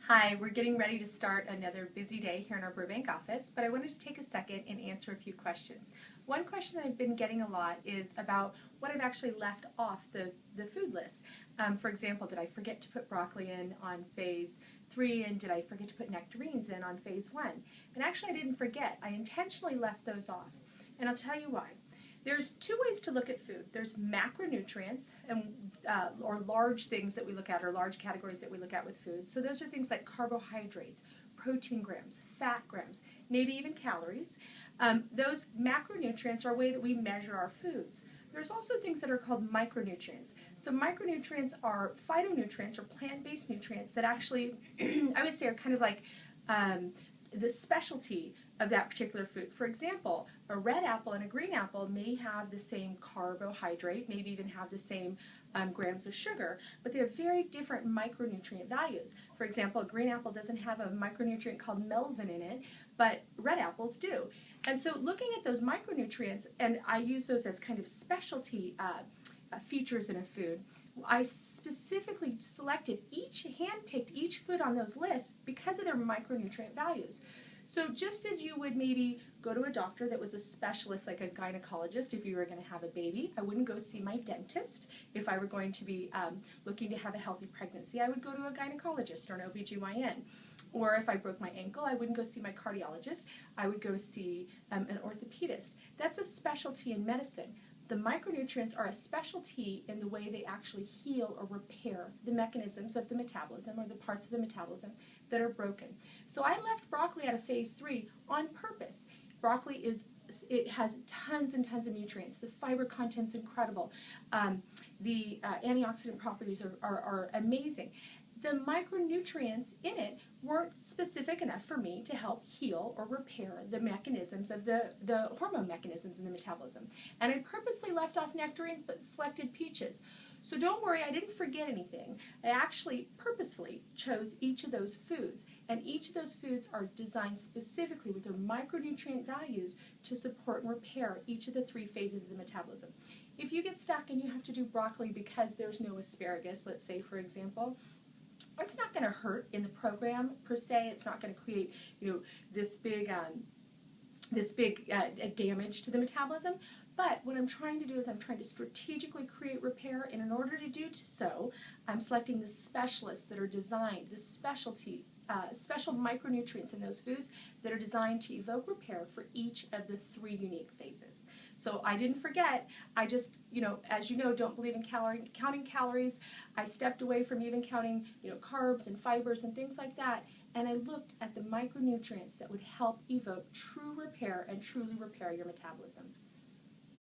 Hi, we're getting ready to start another busy day here in our Burbank office, but I wanted to take a second and answer a few questions. One question that I've been getting a lot is about what I've actually left off the food list. For example, did I forget to put broccoli in on phase 3, and did I forget to put nectarines in on phase 1? And actually I didn't forget. I intentionally left those off, and I'll tell you why. There's two ways to look at food. There's macronutrients, or large things that we look at, or large categories that we look at with food. So those are things like carbohydrates, protein grams, fat grams, maybe even calories. Those macronutrients are a way that we measure our foods. There's also things that are called micronutrients. So micronutrients are phytonutrients or plant-based nutrients that actually, I would say, are kind of like the specialty of that particular food. For example, a red apple and a green apple may have the same carbohydrate, maybe even have the same grams of sugar, but they have very different micronutrient values. For example, a green apple doesn't have a micronutrient called melvin in it, but red apples do. And so looking at those micronutrients, and I use those as kind of specialty features in a food, I specifically selected handpicked each food on those lists because of their micronutrient values. So just as you would maybe go to a doctor that was a specialist, like a gynecologist, if you were going to have a baby, I wouldn't go see my dentist. If I were going to be looking to have a healthy pregnancy, I would go to a gynecologist or an OBGYN. Or if I broke my ankle, I wouldn't go see my cardiologist. I would go see an orthopedist. That's a specialty in medicine. The micronutrients are a specialty in the way they actually heal or repair the mechanisms of the metabolism, or the parts of the metabolism that are broken. So I left broccoli out of phase 3 on purpose. Broccoli it has tons and tons of nutrients. The fiber content's incredible. The antioxidant properties are amazing. The micronutrients in it weren't specific enough for me to help heal or repair the mechanisms of the hormone mechanisms in the metabolism. And I purposely left off nectarines but selected peaches. So don't worry, I didn't forget anything. I actually purposefully chose each of those foods, and each of those foods are designed specifically with their micronutrient values to support and repair each of the 3 phases of the metabolism. If you get stuck and you have to do broccoli because there's no asparagus, let's say for example, it's not going to hurt in the program per se. It's not going to create, this big damage to the metabolism. But what I'm trying to do is I'm trying to strategically create repair, and in order to do so, I'm selecting the specialists that are designed, the special micronutrients in those foods that are designed to evoke repair for each of the 3 unique phases. So I didn't forget. I just, as you know, don't believe in counting calories. I stepped away from even counting, carbs and fibers and things like that, and I looked at the micronutrients that would help evoke true repair and truly repair your metabolism.